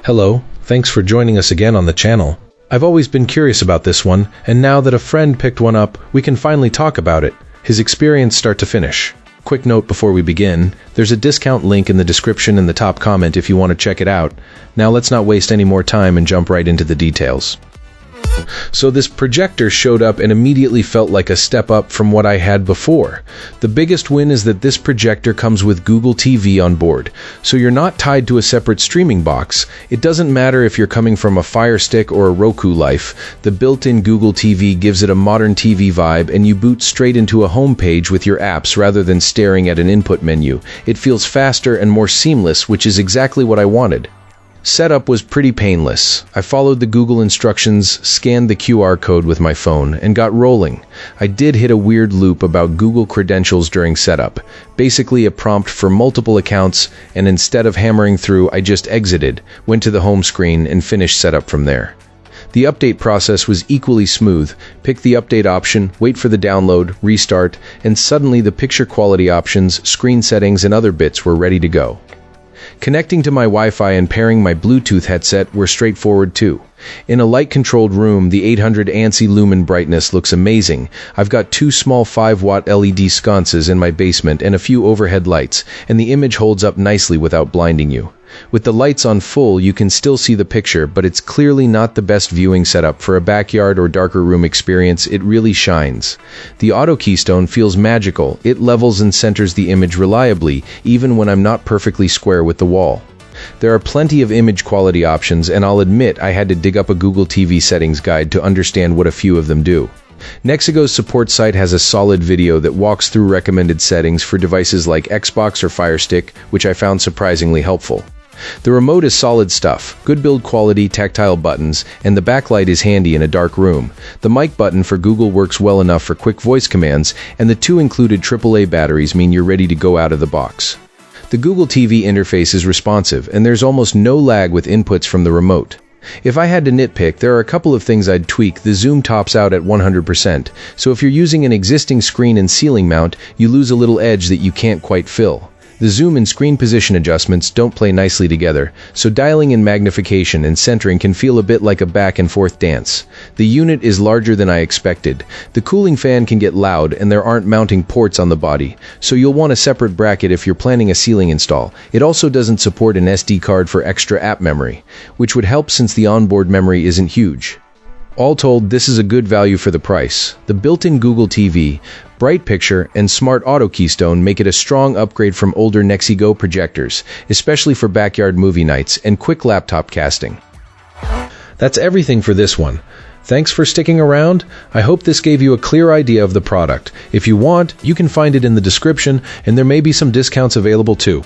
Hello, thanks for joining us again on the channel. I've always been curious about this one, and now that a friend picked one up, we can finally talk about it. His experience start to finish. Quick note before we begin, there's a discount link in the description in the top comment if you want to check it out. Now let's not waste any more time and jump right into the details. So this projector showed up and immediately felt like a step up from what I had before. The biggest win is that this projector comes with Google TV on board, so you're not tied to a separate streaming box. It doesn't matter if you're coming from a Fire Stick or a Roku Life, the built-in Google TV gives it a modern TV vibe, and you boot straight into a home page with your apps rather than staring at an input menu. It feels faster and more seamless, which is exactly what I wanted. Setup was pretty painless. I followed the Google instructions, scanned the QR code with my phone, and got rolling. I did hit a weird loop about Google credentials during setup, basically a prompt for multiple accounts, and instead of hammering through, I just exited, went to the home screen, and finished setup from there. The update process was equally smooth. Pick the update option, wait for the download, restart, and suddenly the picture quality options, screen settings, and other bits were ready to go. Connecting to my Wi-Fi and pairing my Bluetooth headset were straightforward too. In a light-controlled room, the 800 ANSI lumen brightness looks amazing. I've got two small 5-watt LED sconces in my basement and a few overhead lights, and the image holds up nicely without blinding you. With the lights on full, you can still see the picture, but it's clearly not the best viewing setup for a backyard or darker room experience. It really shines. The auto keystone feels magical. It levels and centers the image reliably, even when I'm not perfectly square with the wall. There are plenty of image quality options, and I'll admit I had to dig up a Google TV settings guide to understand what a few of them do. NexiGo's support site has a solid video that walks through recommended settings for devices like Xbox or Fire Stick, which I found surprisingly helpful. The remote is solid stuff, good build quality, tactile buttons, and the backlight is handy in a dark room. The mic button for Google works well enough for quick voice commands, and the two included AAA batteries mean you're ready to go out of the box. The Google TV interface is responsive, and there's almost no lag with inputs from the remote. If I had to nitpick, there are a couple of things I'd tweak. The zoom tops out at 100%, so if you're using an existing screen and ceiling mount, you lose a little edge that you can't quite fill. The zoom and screen position adjustments don't play nicely together, so dialing in magnification and centering can feel a bit like a back and forth dance. The unit is larger than I expected. The cooling fan can get loud, and there aren't mounting ports on the body, so you'll want a separate bracket if you're planning a ceiling install. It also doesn't support an SD card for extra app memory, which would help since the onboard memory isn't huge. All told, this is a good value for the price. The built-in Google TV, bright picture, and smart auto keystone make it a strong upgrade from older NexiGo projectors, especially for backyard movie nights and quick laptop casting. That's everything for this one. Thanks for sticking around. I hope this gave you a clear idea of the product. If you want, you can find it in the description, and there may be some discounts available too.